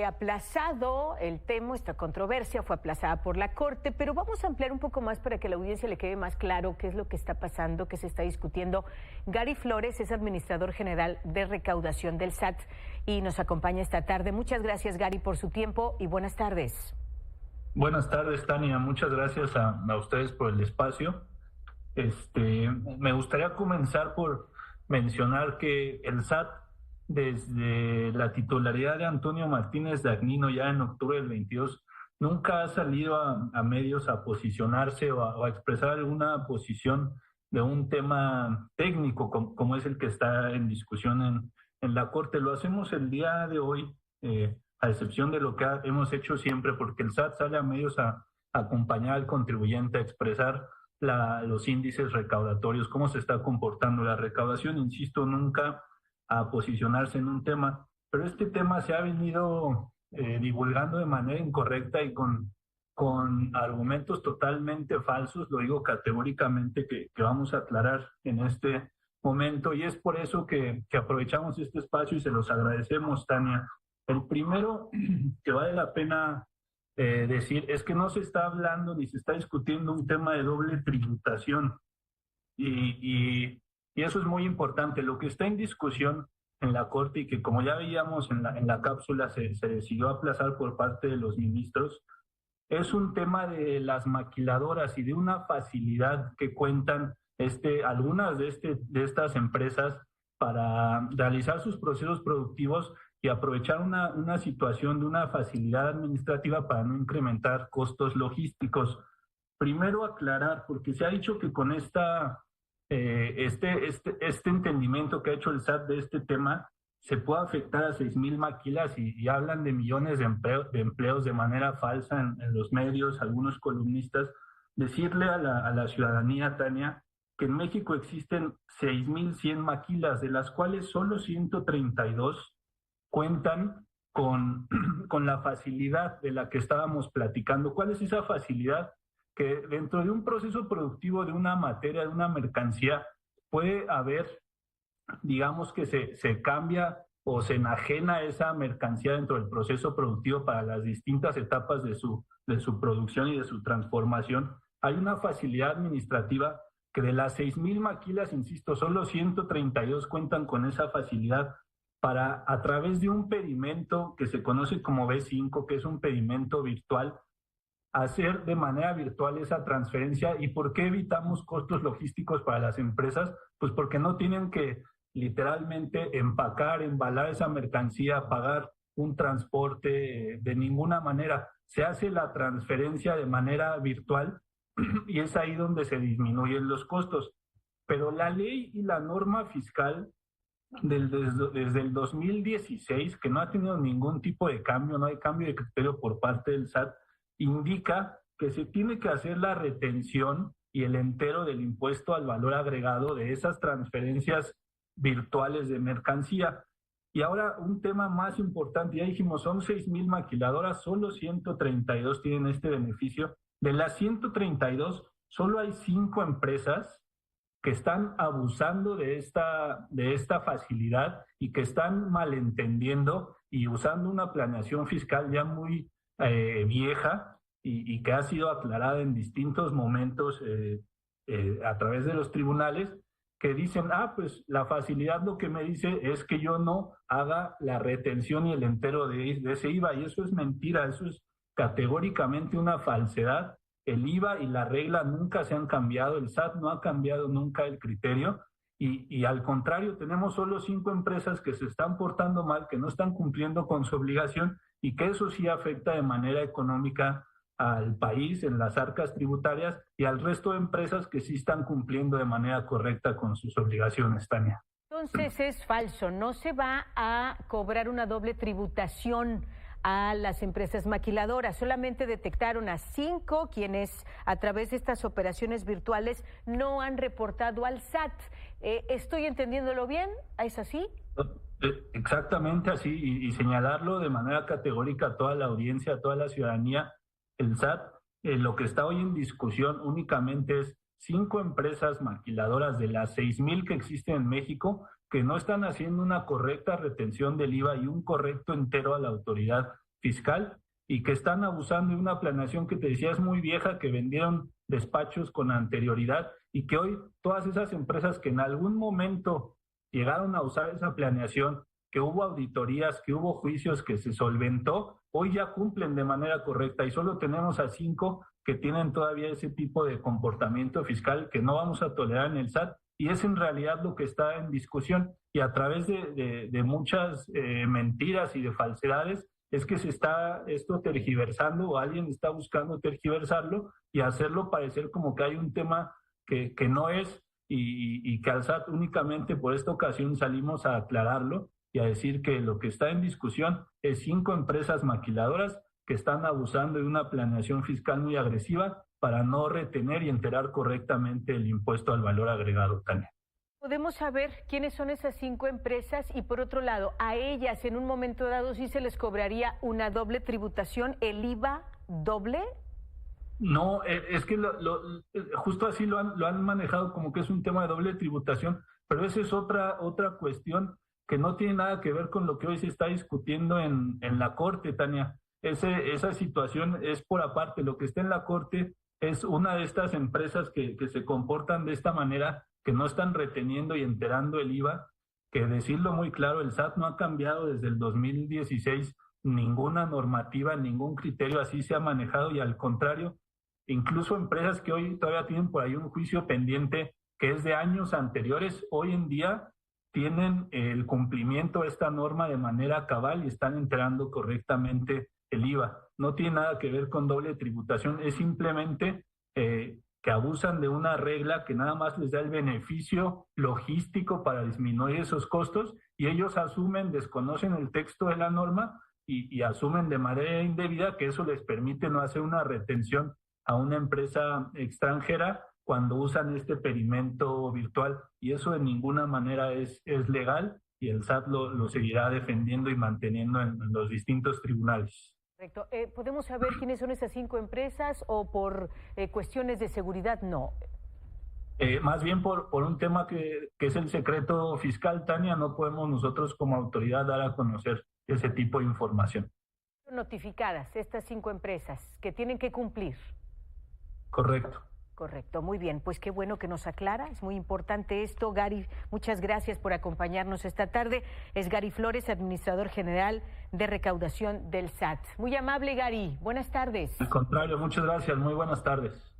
Aplazado el tema, esta controversia fue aplazada por la Corte, pero vamos a ampliar un poco más para que a la audiencia le quede más claro qué es lo que está pasando, qué se está discutiendo. Gary Flores es administrador general de recaudación del SAT y nos acompaña esta tarde. Muchas gracias, Gary, por su tiempo y buenas tardes. Buenas tardes, Tania. Muchas gracias a ustedes por el espacio. Me gustaría comenzar por mencionar que el SAT, desde la titularidad de Antonio Martínez Dagnino ya en octubre del 22, nunca ha salido a medios a posicionarse o a expresar alguna posición de un tema técnico como es el que está en discusión en la Corte. Lo hacemos el día de hoy, a excepción de lo que hemos hecho siempre, porque el SAT sale a medios a acompañar al contribuyente, a expresar los índices recaudatorios, cómo se está comportando la recaudación, insisto, nunca a posicionarse en un tema, pero este tema se ha venido divulgando de manera incorrecta y con argumentos totalmente falsos, lo digo categóricamente, que vamos a aclarar en este momento, y es por eso que aprovechamos este espacio y se los agradecemos, Tania. El primero que vale la pena decir es que no se está hablando ni se está discutiendo un tema de doble tributación, y eso es muy importante. Lo que está en discusión en la Corte y que, como ya veíamos en la cápsula, se decidió aplazar por parte de los ministros, es un tema de las maquiladoras y de una facilidad que cuentan algunas de estas empresas para realizar sus procesos productivos y aprovechar una situación de una facilidad administrativa para no incrementar costos logísticos. Primero aclarar, porque se ha dicho que con este entendimiento que ha hecho el SAT de este tema se puede afectar a 6,000 maquilas y hablan de millones de empleos de manera falsa en los medios, algunos columnistas. Decirle a la ciudadanía, Tania, que en México existen 6,100 maquilas, de las cuales solo 132 cuentan con la facilidad de la que estábamos platicando. ¿Cuál es esa facilidad? Que dentro de un proceso productivo de una materia, de una mercancía, puede haber, digamos que se cambia o se enajena esa mercancía dentro del proceso productivo para las distintas etapas de su producción y de su transformación. Hay una facilidad administrativa que de las 6,000 maquilas, insisto, solo 132 cuentan con esa facilidad para, a través de un pedimento que se conoce como B5, que es un pedimento virtual, hacer de manera virtual esa transferencia. ¿Y por qué evitamos costos logísticos para las empresas? Pues porque no tienen que literalmente empacar, embalar esa mercancía, pagar un transporte de ninguna manera. Se hace la transferencia de manera virtual y es ahí donde se disminuyen los costos. Pero la ley y la norma fiscal desde el 2016, que no ha tenido ningún tipo de cambio, no hay cambio de criterio por parte del SAT, indica que se tiene que hacer la retención y el entero del impuesto al valor agregado de esas transferencias virtuales de mercancía. Y ahora un tema más importante, ya dijimos, son 6,000 maquiladoras, solo 132 tienen este beneficio. De las 132, solo hay 5 empresas que están abusando de esta facilidad y que están malentendiendo y usando una planeación fiscal ya muy vieja y que ha sido aclarada en distintos momentos a través de los tribunales, que dicen, pues la facilidad lo que me dice es que yo no haga la retención y el entero de ese IVA, y eso es mentira, eso es categóricamente una falsedad. El IVA y la regla nunca se han cambiado, el SAT no ha cambiado nunca el criterio, y al contrario, tenemos solo 5 empresas que se están portando mal, que no están cumpliendo con su obligación, y que eso sí afecta de manera económica al país, en las arcas tributarias, y al resto de empresas que sí están cumpliendo de manera correcta con sus obligaciones, Tania. Entonces es falso, no se va a cobrar una doble tributación a las empresas maquiladoras. Solamente detectaron a 5 quienes a través de estas operaciones virtuales no han reportado al SAT. ¿Estoy entendiéndolo bien? ¿Es así? Exactamente así, y señalarlo de manera categórica a toda la audiencia, a toda la ciudadanía. El SAT, lo que está hoy en discusión únicamente es 5 empresas maquiladoras de las 6,000 que existen en México, que no están haciendo una correcta retención del IVA y un correcto entero a la autoridad fiscal y que están abusando de una planeación que te decía es muy vieja, que vendieron despachos con anterioridad y que hoy todas esas empresas que en algún momento llegaron a usar esa planeación, que hubo auditorías, que hubo juicios, que se solventó, hoy ya cumplen de manera correcta y solo tenemos a 5 que tienen todavía ese tipo de comportamiento fiscal que no vamos a tolerar en el SAT y es en realidad lo que está en discusión y a través de muchas mentiras y de falsedades es que se está esto tergiversando o alguien está buscando tergiversarlo y hacerlo parecer como que hay un tema que no es y que al SAT únicamente por esta ocasión salimos a aclararlo y a decir que lo que está en discusión es 5 empresas maquiladoras que están abusando de una planeación fiscal muy agresiva para no retener y enterar correctamente el impuesto al valor agregado, Tania. ¿Podemos saber quiénes son esas 5 empresas? Y por otro lado, a ellas en un momento dado sí se les cobraría una doble tributación, el IVA doble. No, es que justo así lo han manejado como que es un tema de doble tributación, pero esa es otra cuestión que no tiene nada que ver con lo que hoy se está discutiendo en la Corte, Tania. Esa situación es por aparte. Lo que está en la Corte es una de estas empresas que se comportan de esta manera, que no están reteniendo y enterando el IVA, que decirlo muy claro, el SAT no ha cambiado desde el 2016 ninguna normativa, ningún criterio así se ha manejado y al contrario, incluso empresas que hoy todavía tienen por ahí un juicio pendiente que es de años anteriores, hoy en día tienen el cumplimiento de esta norma de manera cabal y están enterando correctamente el IVA. No tiene nada que ver con doble tributación, es simplemente que abusan de una regla que nada más les da el beneficio logístico para disminuir esos costos y ellos asumen, desconocen el texto de la norma y asumen de manera indebida que eso les permite no hacer una retención a una empresa extranjera cuando usan este pedimento virtual y eso de ninguna manera es legal y el SAT lo seguirá defendiendo y manteniendo en los distintos tribunales. Correcto. ¿Podemos saber quiénes son esas 5 empresas o por cuestiones de seguridad no? Más bien por un tema que es el secreto fiscal, Tania, no podemos nosotros como autoridad dar a conocer ese tipo de información. Notificadas estas 5 empresas que tienen que cumplir. Correcto. Correcto, muy bien, pues qué bueno que nos aclara, es muy importante esto. Gary, muchas gracias por acompañarnos esta tarde. Es Gary Flores, administrador general de recaudación del SAT. Muy amable, Gary, buenas tardes. Al contrario, muchas gracias, muy buenas tardes.